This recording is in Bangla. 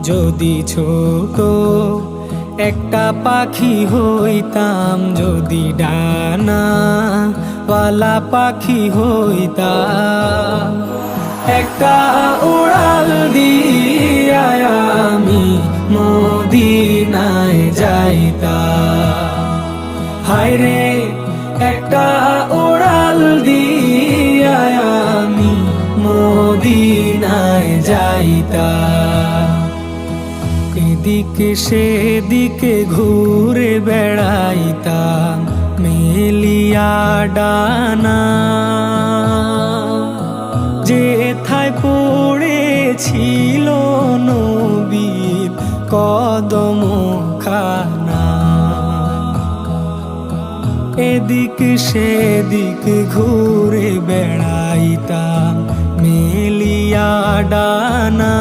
যদি ছোট একটা পাখি হইতাম, যদি ডানাওয়ালা পাখি হইতাম, একটা উড়াল দিয়া আমি মদিনায় যাইতাম। হায়রে একটা উড়াল দিয়া আমি মদিনায় যাইতাম। এদিকে সেদিকে ঘুরে বেড়াইতাম মেলিয়া ডানা, যেথায় পড়েছিল নবীর কদম খানা। এদিক সেদিক ঘুরে বেড়াইতাম মেলিয়া ডানা,